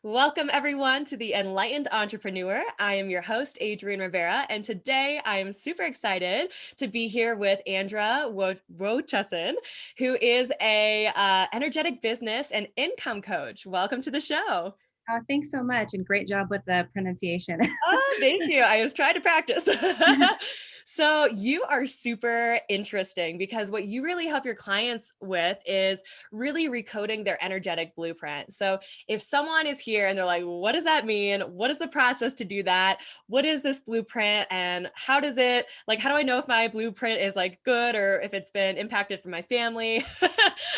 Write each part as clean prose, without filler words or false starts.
Welcome, everyone, to the Enlightened Entrepreneur. I am your host, Adrienne Rivera, and today I am super excited to be here with Andra Rochason, who is a energetic business and income coach. Welcome to the show. Thanks so much, and great job with the pronunciation. Oh, thank you. I was trying to practice. So you are super interesting because what you really help your clients with is really recoding their energetic blueprint. So if someone is here and they're like, what does that mean? What is the process to do that? What is this blueprint? And how does it, like, how do I know if my blueprint is like good or if it's been impacted for my family?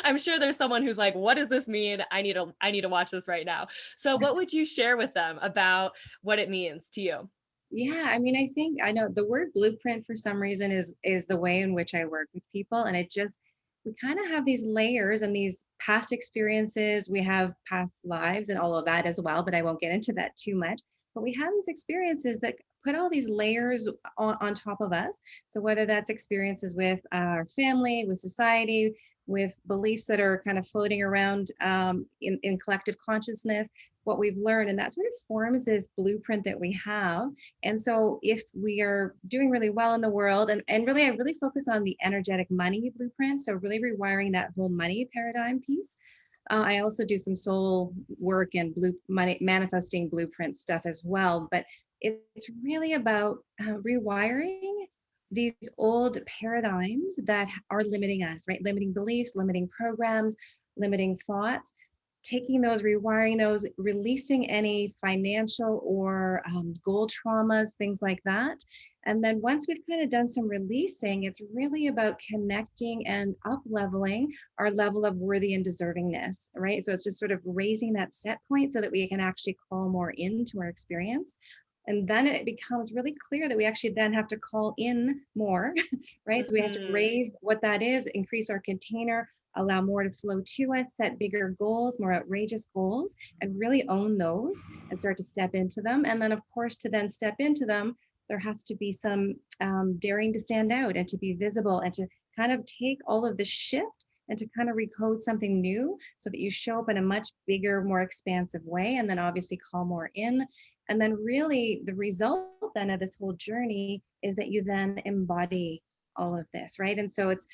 I'm sure there's someone who's like, what does this mean? I need to watch this right now. So what would you share with them about what it means to you? Yeah, I mean, I know the word blueprint for some reason is the way in which I work with people, and it just we kind of have these layers and these past experiences. We have past lives and all of that as well, but I won't get into that too much. But we have these experiences that put all these layers on top of us. So whether that's experiences with our family, with society, with beliefs that are kind of floating around in collective consciousness, what we've learned, and that sort of forms this blueprint that we have. And so if we are doing really well in the world, and really, I really focus on the energetic money blueprint. So really rewiring that whole money paradigm piece. I also do some soul work and blue money manifesting blueprint stuff as well. But it's really about rewiring these old paradigms that are limiting us, right? Limiting beliefs, limiting programs, limiting thoughts, taking those, rewiring those, releasing any financial or goal traumas, things like that. And then once we've kind of done some releasing, it's really about connecting and up leveling our level of worthy and deservingness, right? So it's just sort of raising that set point so that we can actually call more into our experience. And then it becomes really clear that we actually then have to call in more, right? So we have to Mhm. raise what that is, increase our container, allow more to flow to us, set bigger goals, more outrageous goals, and really own those and start to step into them. And then, of course, to then step into them, there has to be some daring to stand out and to be visible and to kind of take all of the shift and to kind of recode something new so that you show up in a much bigger, more expansive way, and then obviously call more in. And then, really, the result then of this whole journey is that you then embody all of this, right? And so it's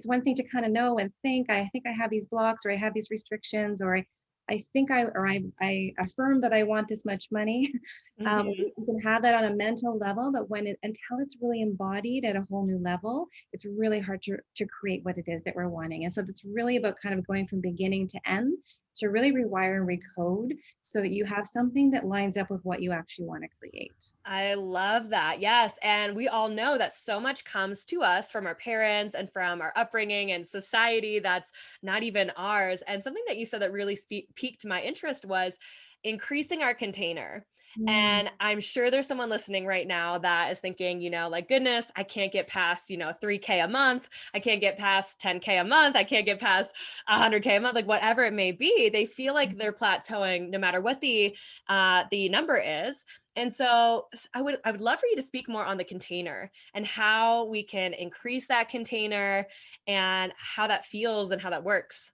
one thing to kind of know and think, I think I have these blocks, or I have these restrictions, or I think I affirm that I want this much money. Mhm. You can have that on a mental level, but until it's really embodied at a whole new level, it's really hard to create what it is that we're wanting. And so that's really about kind of going from beginning to end to really rewire and recode so that you have something that lines up with what you actually want to create. I love that. Yes. And we all know that so much comes to us from our parents and from our upbringing and society that's not even ours. And something that you said that really piqued my interest was increasing our container. Mm, And I'm sure there's someone listening right now that is thinking, like, goodness, I can't get past, 3K a month. I can't get past 10K a month. I can't get past 100K a month, like whatever it may be. They feel like they're plateauing no matter what the number is. And so I would love for you to speak more on the container and how we can increase that container and how that feels and how that works.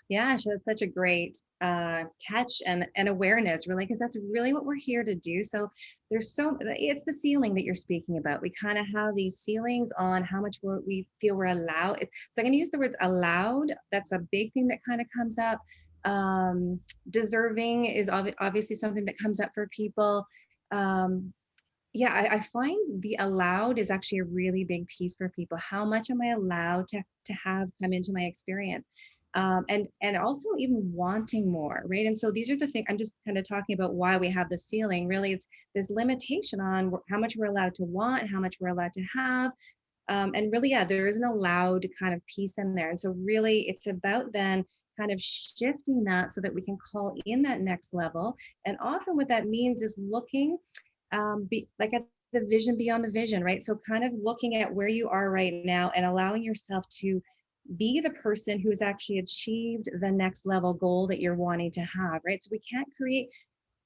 yeah, so that's such a great catch and awareness, really, because that's really what we're here to do. So it's the ceiling that you're speaking about. We kind of have these ceilings on how much we feel we're allowed. So I'm going to use the words allowed. That's a big thing that kind of comes up. Deserving is obviously something that comes up for people. Um, yeah, I find the allowed is actually a really big piece for people. How much am I allowed to have come into my experience? And also even wanting more, right? And so these are the things I'm just kind of talking about why we have the ceiling. Really, it's this limitation on how much we're allowed to want, how much we're allowed to have. And really, yeah, there is an allowed kind of piece in there. And so really it's about then kind of shifting that so that we can call in that next level. And often what that means is looking like at the vision beyond the vision, right? So kind of looking at where you are right now and allowing yourself to be the person who's actually achieved the next level goal that you're wanting to have, right? So we can't create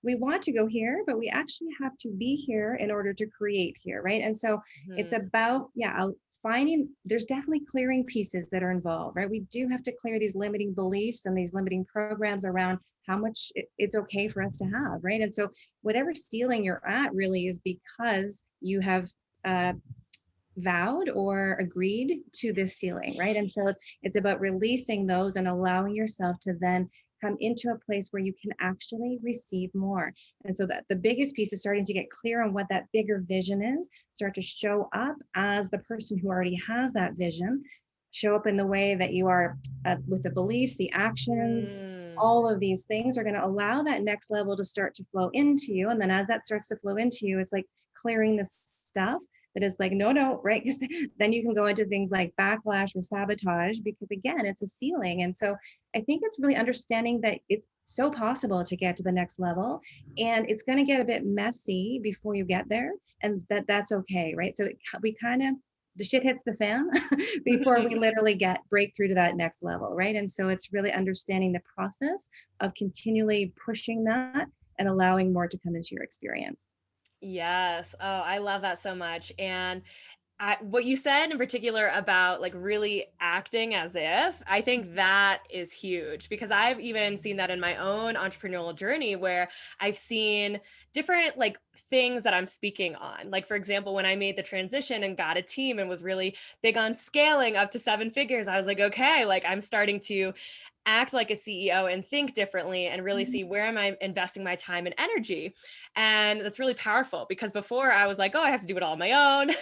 we want to go here, but we actually have to be here in order to create here, right? And so it's Mhm. about, yeah, finding, there's definitely clearing pieces that are involved, right? We do have to clear these limiting beliefs and these limiting programs around how much it's okay for us to have, right? And so whatever ceiling you're at really is because you have uh, vowed or agreed to this ceiling, right? And so it's about releasing those and allowing yourself to then come into a place where you can actually receive more. And so that the biggest piece is starting to get clear on what that bigger vision is, start to show up as the person who already has that vision, show up in the way that you are with the beliefs, the actions, Mm. all of these things are going to allow that next level to start to flow into you. And then as that starts to flow into you, it's like clearing the stuff that is like, no, no, right? Because then you can go into things like backlash or sabotage, because again, it's a ceiling. And so I think it's really understanding that it's so possible to get to the next level, and it's going to get a bit messy before you get there, and that's okay, right? So we kind of, the shit hits the fan before we literally get breakthrough to that next level, right? And so it's really understanding the process of continually pushing that and allowing more to come into your experience. Yes. Oh, I love that so much. And what you said in particular about like really acting as if, I think that is huge because I've even seen that in my own entrepreneurial journey where I've seen different like things that I'm speaking on. Like, for example, when I made the transition and got a team and was really big on scaling up to 7 figures, I was like, okay, like I'm starting to act like a CEO and think differently and really see where am I investing my time and energy. And that's really powerful because before I was like, oh, I have to do it all on my own.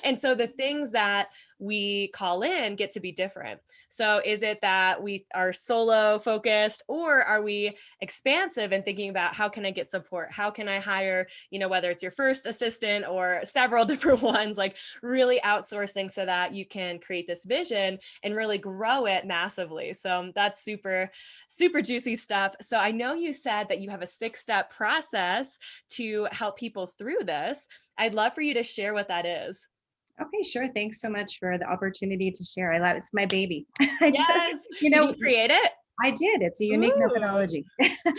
And so the things that we call in get to be different. So is it that we are solo focused or are we expansive and thinking about how can I get support? How can I hire, whether it's your first assistant or several different ones, like really outsourcing so that you can create this vision and really grow it massively. So that's super, super juicy stuff. So I know you said that you have a 6-step process to help people through this. I'd love for you to share what that is. Okay, sure. Thanks so much for the opportunity to share. I love it's my baby. I just, Yes. you Did know, you create it? I did. It's a unique Ooh, methodology.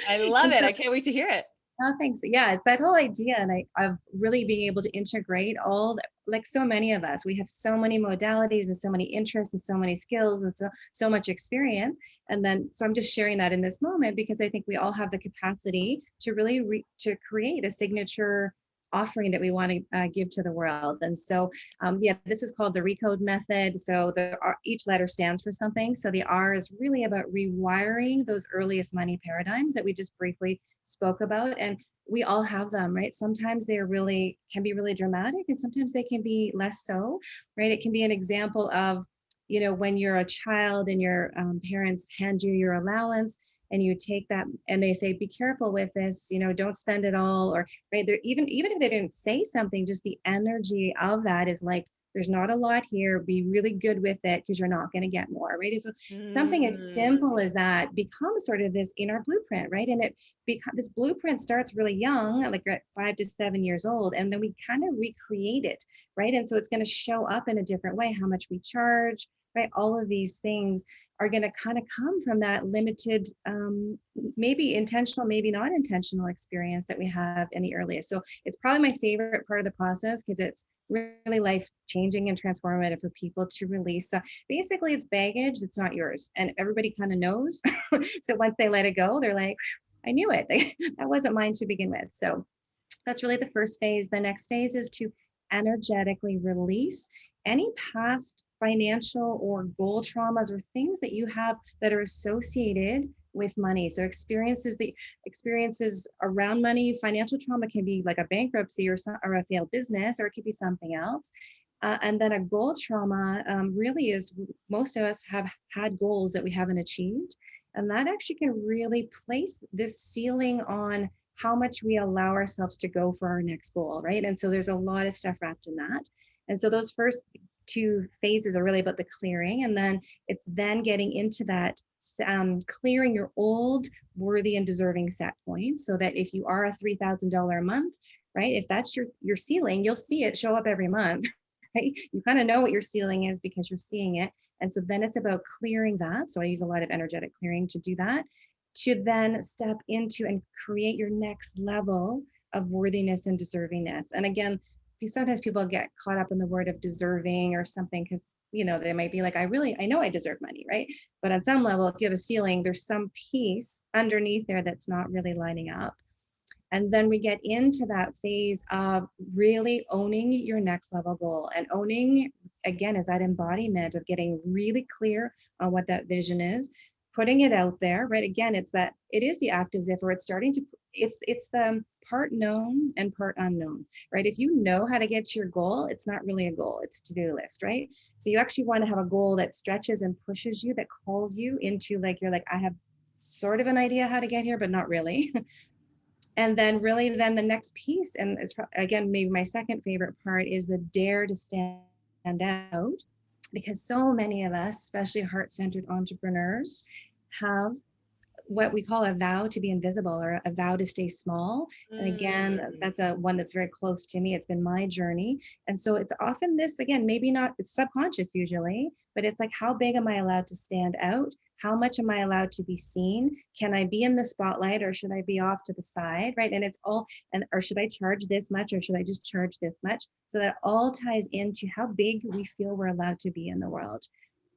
I love And it. so, I can't wait to hear it. oh, thanks. Yeah, it's that whole idea, and of really being able to integrate all, like so many of us, we have so many modalities and so many interests and so many skills and so much experience. And then, so I'm just sharing that in this moment because I think we all have the capacity to really to create a signature offering that we want to give to the world. And so, yeah, this is called the recode method. So each letter stands for something. So the R is really about rewiring those earliest money paradigms that we just briefly spoke about. And we all have them, right? Sometimes they're really can be really dramatic and sometimes they can be less so, right? It can be an example of, when you're a child and your parents hand you your allowance and you take that and they say, be careful with this, don't spend it all, or right there, even if they didn't say something, just the energy of that is like, there's not a lot here, be really good with it because you're not going to get more, right? So something as Mm. simple as that becomes sort of this inner blueprint, right? And this blueprint starts really young, like at 5 to 7 years old, and then we kind of recreate it, right? And so it's going to show up in a different way, how much we charge, right? All of these things are going to kind of come from that limited, maybe intentional, maybe not intentional experience that we have in the earliest. So it's probably my favorite part of the process because it's really life changing and transformative for people to release. So basically, it's baggage that's not yours, and everybody kind of knows. So once they let it go, they're like, I knew it. That wasn't mine to begin with. So that's really the first phase. The next phase is to energetically release any past financial or goal traumas or things that you have that are associated with money. So experiences around money, financial trauma can be like a bankruptcy or a failed business, or it could be something else. And then a goal trauma really is most of us have had goals that we haven't achieved. And that actually can really place this ceiling on how much we allow ourselves to go for our next goal, right? And so there's a lot of stuff wrapped in that. And so those first two phases are really about the clearing. And then it's then getting into that clearing your old worthy and deserving set points so that if you are a $3,000 a month, right? If that's your ceiling, you'll see it show up every month, right? You kind of know what your ceiling is because you're seeing it. And so then it's about clearing that. So I use a lot of energetic clearing to do that. to then step into and create your next level of worthiness and deservingness. And again, sometimes people get caught up in the word of deserving or something because, they might be like, I know I deserve money, right? But on some level, if you have a ceiling, there's some piece underneath there that's not really lining up. And then we get into that phase of really owning your next level goal. And owning, again, is that embodiment of getting really clear on what that vision is, putting it out there, right? Again, it is the act as if, or it's starting to, it's the part known and part unknown, right? If you know how to get to your goal, it's not really a goal, it's a to-do list, right? So you actually want to have a goal that stretches and pushes you, that calls you into like, you're like, I have sort of an idea how to get here, but not really. And then really then the next piece, and it's again, maybe my second favorite part, is the dare to stand out, because so many of us, especially heart-centered entrepreneurs, have what we call a vow to be invisible, or a vow to stay small. And again, Mm. that's a one that's very close to me. It's been my journey. And so it's often this, again, maybe not, it's subconscious usually, but it's like, how big am I allowed to stand out? How much am I allowed to be seen? Can I be in the spotlight, or should I be off to the side? Right. And it's all, or should I charge this much, or should I just charge this much? So that all ties into how big we feel we're allowed to be in the world.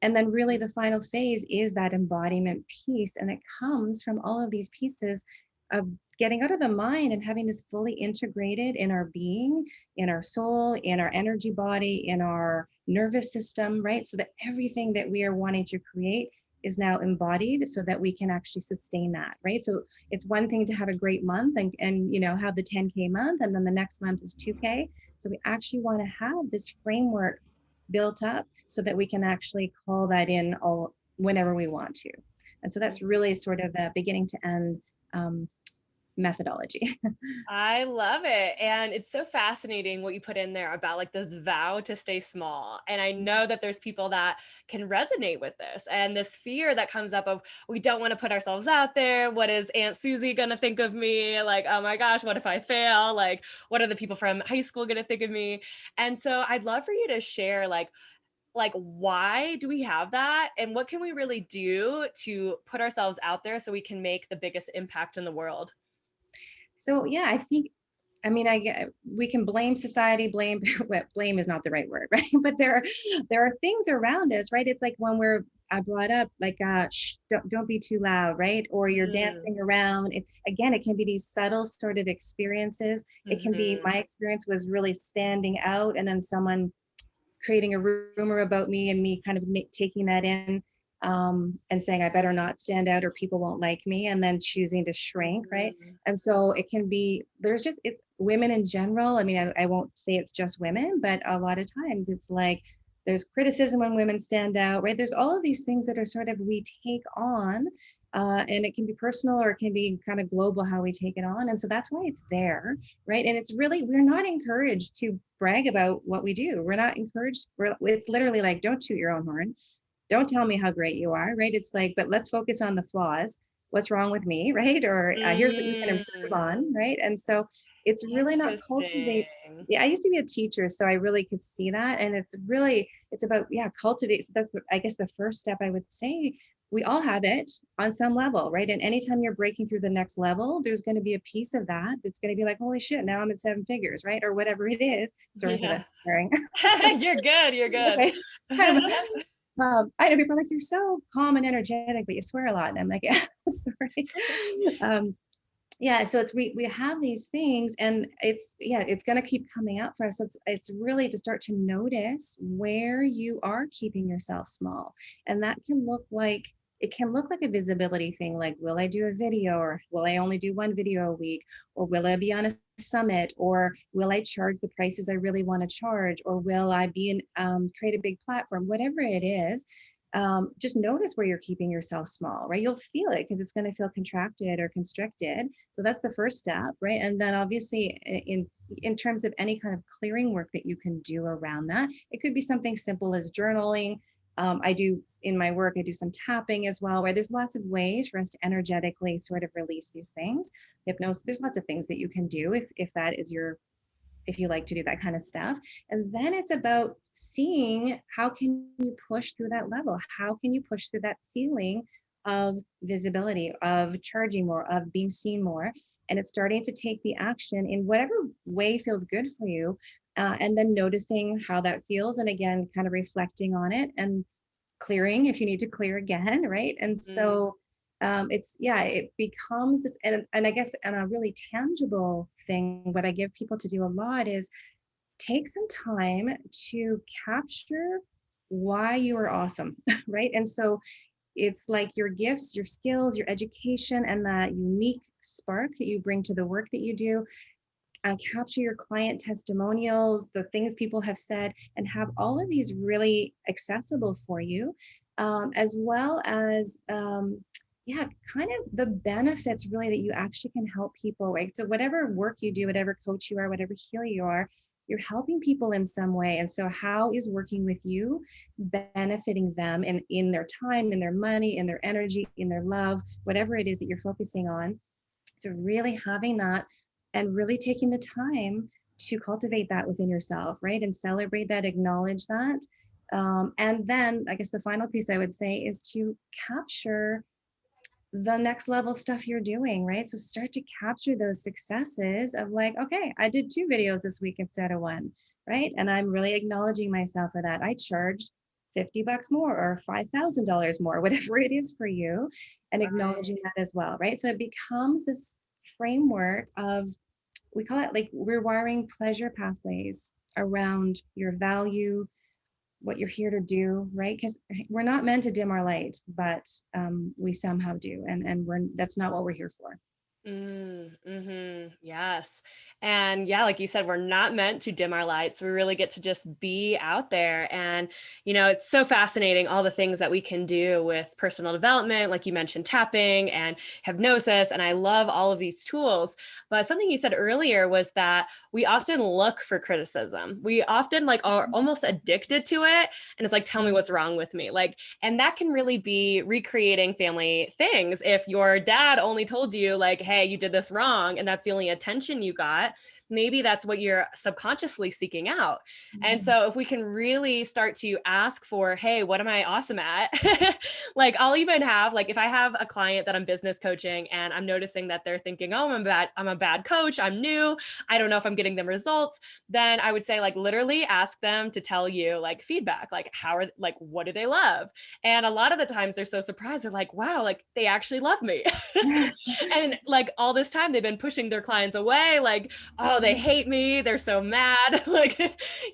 And then really the final phase is that embodiment piece. And it comes from all of these pieces of getting out of the mind and having this fully integrated in our being, in our soul, in our energy body, in our nervous system, right? So that everything that we are wanting to create is now embodied, so that we can actually sustain that, right? So it's one thing to have a great month and have the 10K month, and then the next month is 2K. So we actually want to have this framework built up so that we can actually call that in all whenever we want to. And so that's really sort of the beginning to end methodology. I love it. And it's so fascinating what you put in there about like this vow to stay small. And I know that there's people that can resonate with this, and this fear that comes up of, we don't want to put ourselves out there. What is Aunt Susie going to think of me? Like, oh my gosh, what if I fail? Like, what are the people from high school going to think of me? And so I'd love for you to share like why do we have that, and what can we really do to put ourselves out there so we can make the biggest impact in the world? So yeah, I think, I mean, I get, we can blame society, blame, well, blame is not the right word, right? But there are things around us, right? It's like when we're brought up, like, shh, don't be too loud, right? Or you're Mm, dancing around. It's, again, it can be these subtle sort of experiences. It can be, mhm. my experience was really standing out, and then someone creating a rumor about me, and me kind of taking that in, and saying I better not stand out or people won't like me, and then choosing to shrink, right? Mhm. And so it can be, there's just, it's women in general. I mean, I won't say it's just women, but a lot of times it's like there's criticism when women stand out, right? There's all of these things that are sort of, we take on, and it can be personal or it can be kind of global how we take it on. And so that's why it's there, right? And it's really, we're not encouraged to brag about what we do. We're not encouraged. It's literally like, don't toot your own horn. Don't tell me how great you are, right? It's like, but let's focus on the flaws. What's wrong with me, right? Or here's what you can improve Mm, on, right? And so it's really not cultivate. interesting. Yeah, I used to be a teacher, so I really could see that. And it's really, it's about, yeah, cultivate. So that's, I guess, the first step I would say. We all have it on some level, right? And anytime you're breaking through the next level, there's going to be a piece of that that's going to be like, holy shit, now I'm at 7 figures, right? Or whatever it is. Sorry for Yeah. the swearing. You're good, you're good. Okay. Kind of, I know people are like, you're so calm and energetic, but you swear a lot. And I'm like, yeah, sorry. Um, yeah, so it's, we have these things, and it's, yeah, it's going to keep coming up for us. So it's really to start to notice where you are keeping yourself small. And that can look like, it can look like a visibility thing, like, will I do a video, or will I only do one video a week, or will I be on a summit, or will I charge the prices I really want to charge, or will I be in, create a big platform, whatever it is. Just notice where you're keeping yourself small, right? You'll feel it because it's going to feel contracted or constricted. So that's the first step, right? And then obviously in terms of any kind of clearing work that you can do around that, it could be something simple as journaling. I do, in my work, I do some tapping as well, where there's lots of ways for us to energetically sort of release these things. Hypnosis, there's lots of things that you can do if that is your, if you like to do that kind of stuff. And then it's about seeing how can you push through that level? How can you push through that ceiling of visibility, of charging more, of being seen more. And it's starting to take the action in whatever way feels good for you. And then noticing how that feels. And again, kind of reflecting on it and clearing if you need to clear again, right? And Mm, so yeah, it becomes this, and I guess, and a really tangible thing, what I give people to do a lot is take some time to capture why you are awesome, right? And so it's like your gifts, your skills, your education, and that unique spark that you bring to the work that you do. Capture your client testimonials, the things people have said, and have all of these really accessible for you, as well as, yeah, kind of the benefits really that you actually can help people, right? So, whatever work you do, whatever coach you are, whatever healer you are, you're helping people in some way. And so, how is working with you benefiting them in their time, in their money, in their energy, in their love, whatever it is that you're focusing on? So really having that and really taking the time to cultivate that within yourself, right? And celebrate that, acknowledge that. And then I guess the final piece I would say is to capture the next level stuff you're doing, right? So start to capture those successes of like, okay, I did 2 videos this week instead of one, right? And I'm really acknowledging myself for that. I charged $50 more or $5,000 more, whatever it is for you, and acknowledging right. that as well, right? So it becomes this framework of, we call it like rewiring pleasure pathways around your value, what you're here to do, right? Because we're not meant to dim our light, but we somehow do, and that's not what we're here for. Yes. And yeah, like you said, we're not meant to dim our lights. We really get to just be out there. And, it's so fascinating all the things that we can do with personal development, like you mentioned, tapping and hypnosis. And I love all of these tools. But something you said earlier was that we often look for criticism. We often like are almost addicted to it. And it's like, tell me what's wrong with me. Like, and that can really be recreating family things. If your dad only told you, like, hey, you did this wrong, and that's the only attention you got, maybe that's what you're subconsciously seeking out. And Mhm. so if we can really start to ask for, hey, what am I awesome at? Like I'll even have, like, if I have a client that I'm business coaching and I'm noticing that they're thinking, oh, I'm a bad coach, I'm new, I don't know if I'm getting them results, then I would say, like, literally ask them to tell you like feedback, like like what do they love? And a lot of the times they're so surprised, they're like, wow, like they actually love me. And like all this time they've been pushing their clients away, like, oh, they hate me, they're so mad, like,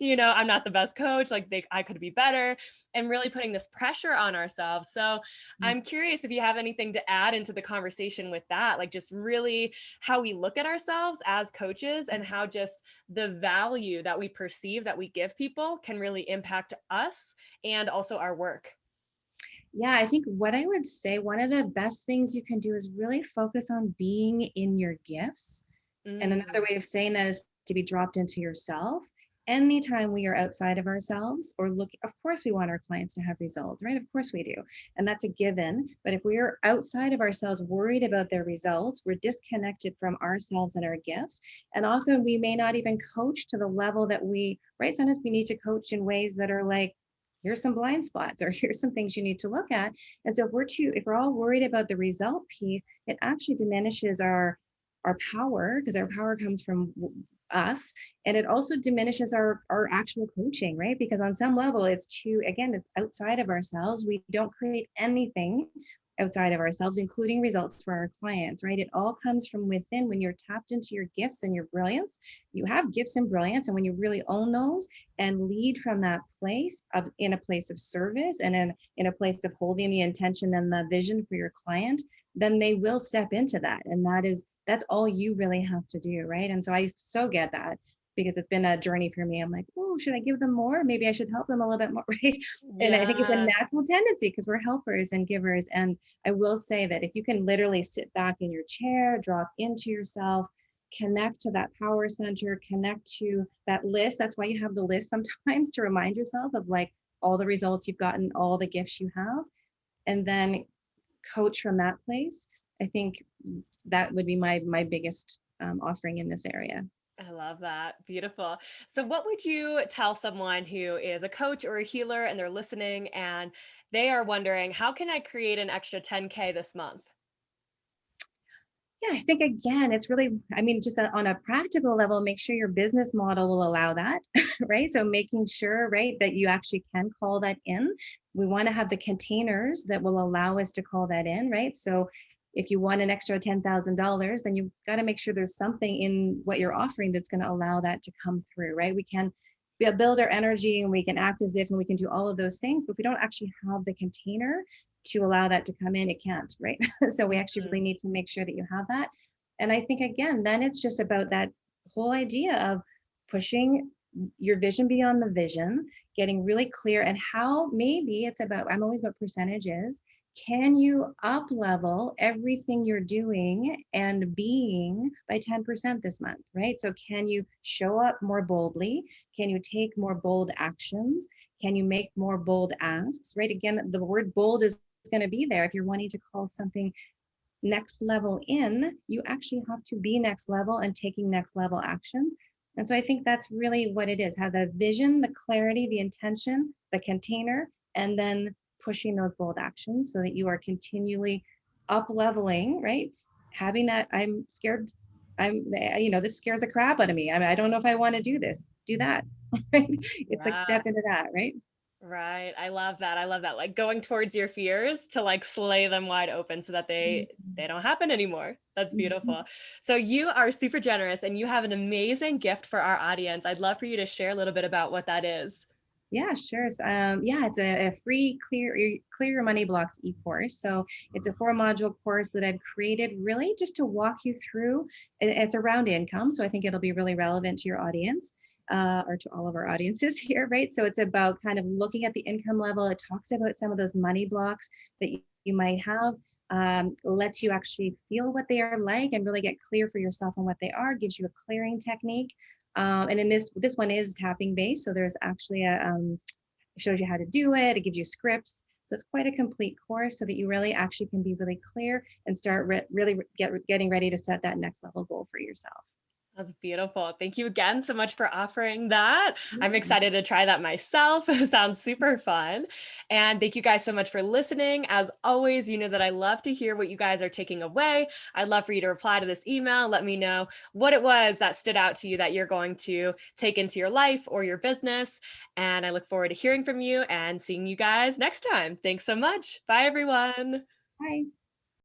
I'm not the best coach, like I could be better, and really putting this pressure on ourselves. So I'm curious if you have anything to add into the conversation with that, like just really how we look at ourselves as coaches and how just the value that we perceive that we give people can really impact us and also our work. Yeah, I think what I would say, one of the best things you can do is really focus on being in your gifts. And another Mm, way of saying that is to be dropped into yourself. Anytime we are outside of ourselves or look, of course, we want our clients to have results, right? Of course we do. And that's a given. But if we are outside of ourselves, worried about their results, we're disconnected from ourselves and our gifts. And often we may not even coach to the level that right? Sometimes we need to coach in ways that are like, here's some blind spots or here's some things you need to look at. And so if we're all worried about the result piece, it actually diminishes our power, because our power comes from us, and it also diminishes our actual coaching, right? Because on some level it's outside of ourselves. We don't create anything outside of ourselves, including results for our clients, right? It all comes from within. When you're tapped into your gifts and your brilliance, you have gifts and brilliance, and when you really own those and lead from that place of in a place of service and in a place of holding the intention and the vision for your client, then they will step into that. And that's all you really have to do, right? And so I so get that, because it's been a journey for me. I'm like, oh, should I give them more? Maybe I should help them a little bit more, right? And I think it's a yeah. natural tendency because we're helpers and givers. And I will say that if you can literally sit back in your chair, drop into yourself, connect to that power center, connect to that list. That's why you have the list sometimes, to remind yourself of like all the results you've gotten, all the gifts you have, and then coach from that place. I think that would be my biggest offering in this area. I Love that. Beautiful. So, what would you tell someone who is a coach or a healer and they're listening and they are wondering, how can I create an extra 10K this month? Yeah, I think again, it's really, I mean, just on a practical level, make sure your business model will allow that, right? So making sure, right, that you actually can call that in. We want to have the containers that will allow us to call that in, right? So if you want an extra $10,000, then you've got to make sure there's something in what you're offering that's going to allow that to come through, right? We can build our energy and we can act as if and we can do all of those things, but if we don't actually have the container to allow that to come in, it can't, right? So we actually Mhm. really need to make sure that you have that. And I think again, then it's just about that whole idea of pushing your vision beyond the vision, getting really clear and how maybe it's about, I'm always about percentages. Can you up level everything you're doing and being by 10% this month, right? So can you show up more boldly? Can you take more bold actions? Can you make more bold asks, right? Again, the word bold is going to be there. If you're wanting to call something next level in, you actually have to be next level and taking next level actions. And so I think that's really what it is, have the vision, the clarity, the intention, the container, and then pushing those bold actions so that you are continually up leveling, right? Having that, I'm scared, this scares the crap out of me. I don't know if I want to do this, do that, right? It's like Yeah. step into that, right? Right. I love that. I love that. Like going towards your fears to like slay them wide open so that they don't happen anymore. That's Mhm. beautiful. So you are super generous and you have an amazing gift for our audience. I'd love for you to share a little bit about what that is. Yeah, sure. So, yeah, it's a free clear your money blocks e-course. So it's a 4 module course that I've created really just to walk you through. It's around income, so I think it'll be really relevant to your audience or to all of our audiences here, right? So it's about kind of looking at the income level. It talks about some of those money blocks that you might have. Lets you actually feel what they are like and really get clear for yourself on what they are. Gives you a clearing technique and in this one is tapping based, so there's actually it shows you how to do it. It gives you scripts, so it's quite a complete course, so that you really actually can be really clear and start really getting ready to set that next level goal for yourself. That's beautiful. Thank you again so much for offering that. I'm Yeah. excited to try that myself. It sounds super fun. And thank you guys so much for listening. As always, you know that I love to hear what you guys are taking away. I'd love for you to reply to this email. Let me know what it was that stood out to you that you're going to take into your life or your business. And I look forward to hearing from you and seeing you guys next time. Thanks so much. Bye, everyone. Bye.